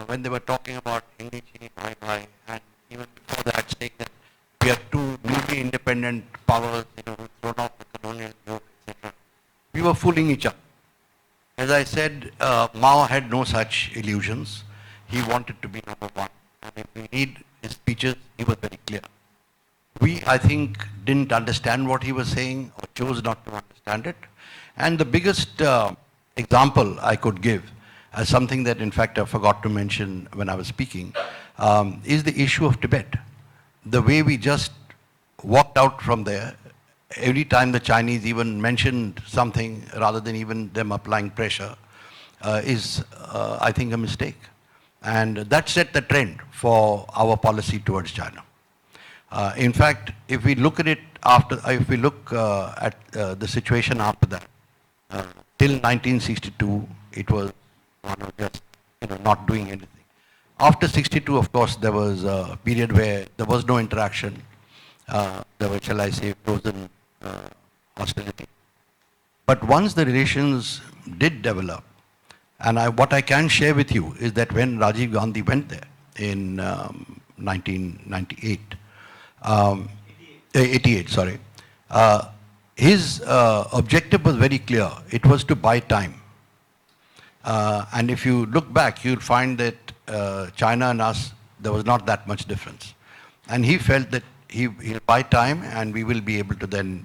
when they were talking about Hindi Chini Bhai Bhai, and even before that saying that we are two newly independent powers, who've thrown off the colonial yoke, etc. We were fooling each other. As I said, Mao had no such illusions. He wanted to be number one. And if we read his speeches, he was very clear. We, I think, didn't understand what he was saying or chose not to understand it. And the biggest example I could give as something that, in fact, I forgot to mention when I was speaking, is the issue of Tibet. The way we just walked out from there, every time the Chinese even mentioned something, rather than even them applying pressure, is, I think, a mistake. And that set the trend for our policy towards China. In fact, if we look at it if we look at the situation after that, till 1962, it was one of just not doing anything. After 62, of course, there was a period where there was no interaction. There was, shall I say, frozen hostility. But once the relations did develop, and what I can share with you is that when Rajiv Gandhi went there in 1998, 88, sorry, his objective was very clear. It was to buy time. And if you look back, you'll find that China and us, there was not that much difference. And he felt that he'll buy time and we will be able to then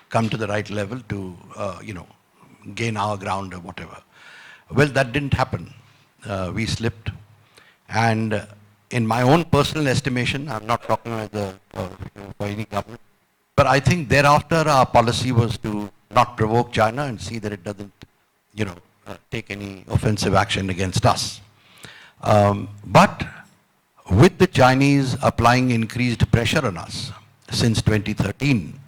come to the right level to, gain our ground or whatever. Well, that didn't happen. We slipped. And in my own personal estimation, I'm not talking for any government, but I think thereafter our policy was to not provoke China and see that it doesn't, take any offensive action against us. But with the Chinese applying increased pressure on us since 2013,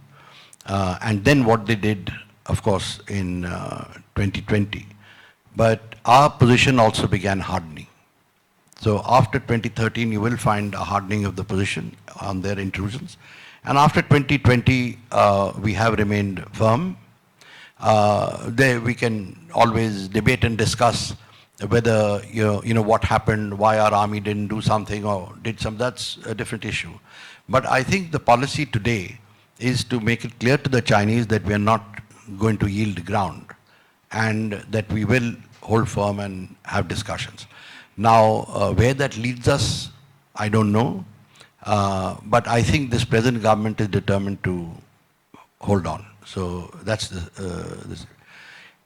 and then what they did, of course, in 2020, but our position also began hardening. So after 2013, you will find a hardening of the position on their intrusions. And after 2020, we have remained firm. There we can always debate and discuss whether, what happened, why our army didn't do something or did some, that's a different issue. But I think the policy today is to make it clear to the Chinese that we are not going to yield ground and that we will hold firm and have discussions. Now, where that leads us, I don't know. But I think this present government is determined to hold on. So that's this.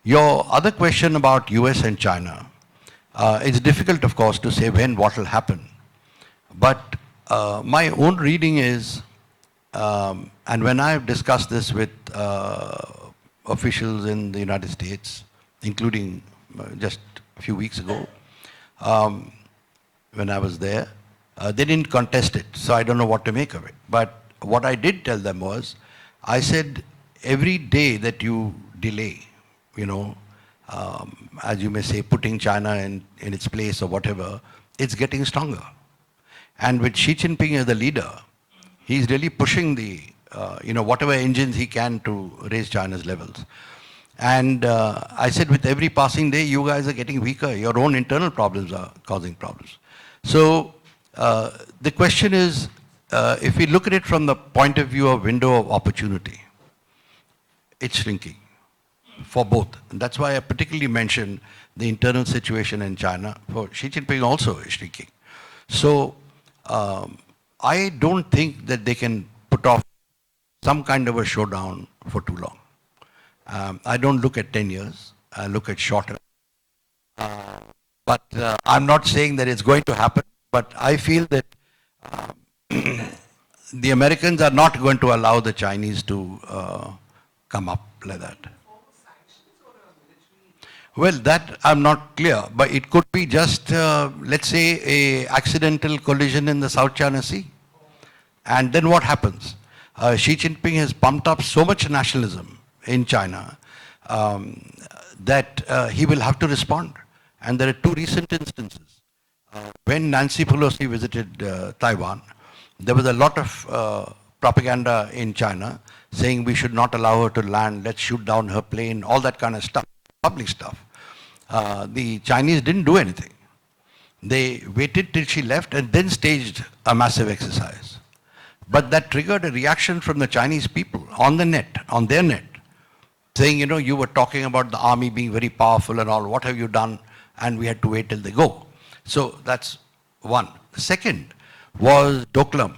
Your other question about US and China, it's difficult, of course, to say what will happen. But my own reading is, and when I've discussed this with officials in the United States, including just a few weeks ago, um, when I was there. They didn't contest it, so I don't know what to make of it. But what I did tell them was, I said, every day that you delay, you know, as you may say, putting China in its place or whatever, it's getting stronger. And with Xi Jinping as the leader, he's really pushing the, whatever engines he can to raise China's levels. And I said, with every passing day, you guys are getting weaker. Your own internal problems are causing problems. So the question is, if we look at it from the point of view of window of opportunity, it's shrinking for both. And that's why I particularly mentioned the internal situation in China. For Xi Jinping also is shrinking. So I don't think that they can put off some kind of a showdown for too long. I don't look at 10 years. I look at shorter. But I'm not saying that it's going to happen, but I feel that the Americans are not going to allow the Chinese to come up like that. Well, that I'm not clear, but it could be just, let's say, a accidental collision in the South China Sea. And then what happens? Xi Jinping has pumped up so much nationalism in China that he will have to respond. And there are two recent instances. When Nancy Pelosi visited Taiwan, there was a lot of propaganda in China saying we should not allow her to land, let's shoot down her plane, all that kind of stuff, public stuff. The Chinese didn't do anything. They waited till she left and then staged a massive exercise. But that triggered a reaction from the Chinese people on the net, on their net, saying, you know, you were talking about the army being very powerful and all, what have you done? And we had to wait till they go. So that's one. The second was Doklam,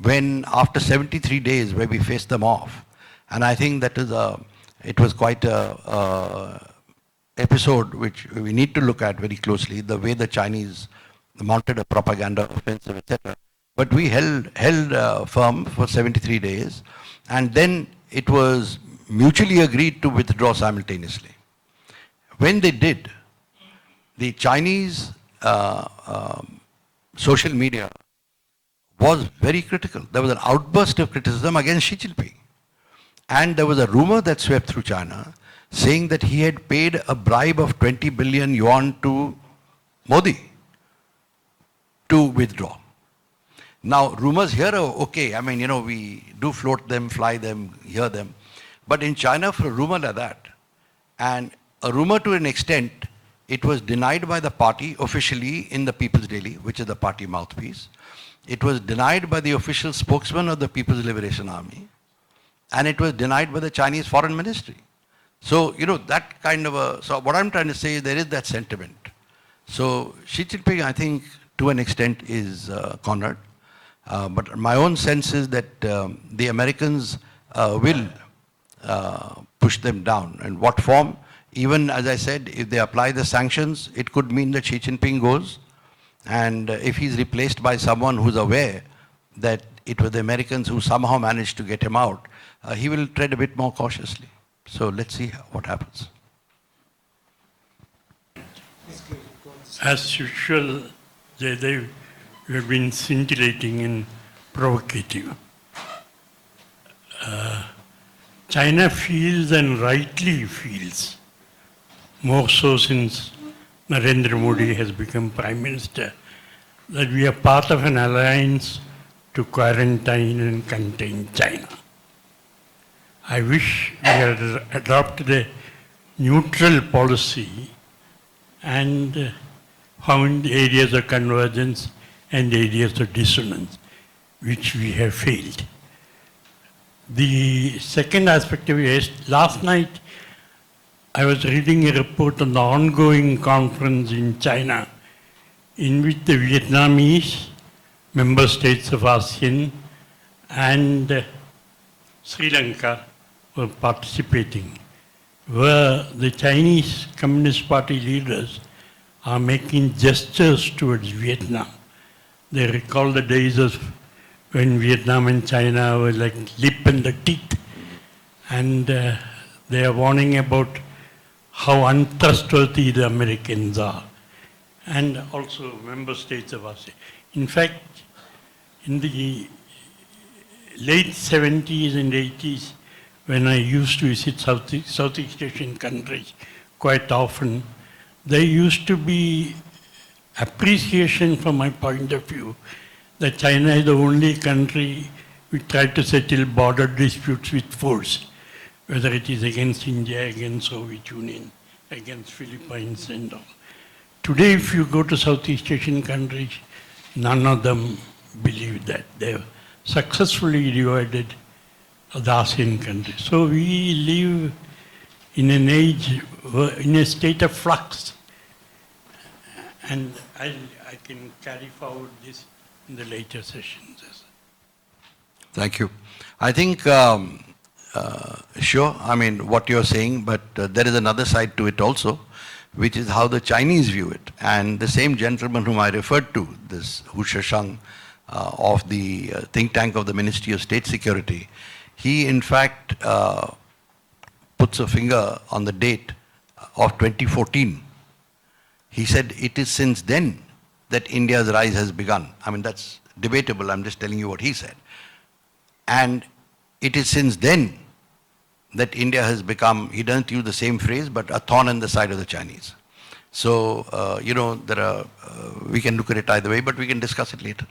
when after 73 days where we faced them off, and I think that is it was quite a episode which we need to look at very closely, the way the Chinese mounted a propaganda offensive, etc. But we held firm for 73 days, and then it was mutually agreed to withdraw simultaneously. When they did, the Chinese social media was very critical. There was an outburst of criticism against Xi Jinping. And there was a rumor that swept through China saying that he had paid a bribe of 20 billion yuan to Modi to withdraw. Now, rumors here are okay. I mean, you know, we do float them, fly them, hear them. But in China, for a rumor like that, and a rumor to an extent, it was denied by the party officially in the People's Daily, which is the party mouthpiece. It was denied by the official spokesman of the People's Liberation Army. And it was denied by the Chinese Foreign Ministry. So, you know, that kind of a... So what I'm trying to say is there is that sentiment. So Xi Jinping, I think, to an extent is cornered. But my own sense is that the Americans will push them down. In what form? Even, as I said, if they apply the sanctions, it could mean that Xi Jinping goes. And if he's replaced by someone who's aware that it was the Americans who somehow managed to get him out, he will tread a bit more cautiously. So let's see what happens. As usual, Jaydev, you have been scintillating and provocative. China feels, and rightly feels, more so since Narendra Modi has become Prime Minister, that we are part of an alliance to quarantine and contain China. I wish we had adopted a neutral policy and found areas of convergence and areas of dissonance, which we have failed. The second aspect of it, last night I was reading a report on the ongoing conference in China in which the Vietnamese, member states of ASEAN, and Sri Lanka were participating, where the Chinese Communist Party leaders are making gestures towards Vietnam. They recall the days of when Vietnam and China were like lip and the teeth, and They are warning about how untrustworthy the Americans are, and also member states of ASEAN. In fact, in the late 70s and 80s, when I used to visit Southeast Asian countries quite often, there used to be appreciation from my point of view that China is the only country which tried to settle border disputes with force, whether it is against India, against Soviet Union, against Philippines and all. Today, if you go to Southeast Asian countries, none of them believe that. They have successfully divided the ASEAN countries. So we live in an age, in a state of flux. And I can carry forward this in the later sessions. Thank you. I think, sure, I mean, what you're saying, but there is another side to it also, which is how the Chinese view it. And the same gentleman whom I referred to, this Hu Shishang of the think tank of the Ministry of State Security, he in fact puts a finger on the date of 2014. He said it is since then that India's rise has begun. I mean, that's debatable. I'm just telling you what he said. And it is since then that India has become, he doesn't use the same phrase, but a thorn in the side of the Chinese. So, you know, there are, we can look at it either way, but we can discuss it later.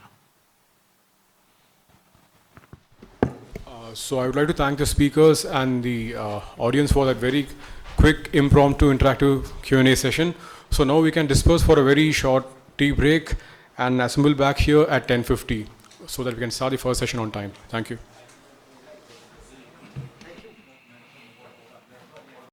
So I would like to thank the speakers and the audience for that very quick, impromptu, interactive Q&A session. So now we can disperse for a very short tea break and assemble back here at 10:50 so that we can start the first session on time. Thank you.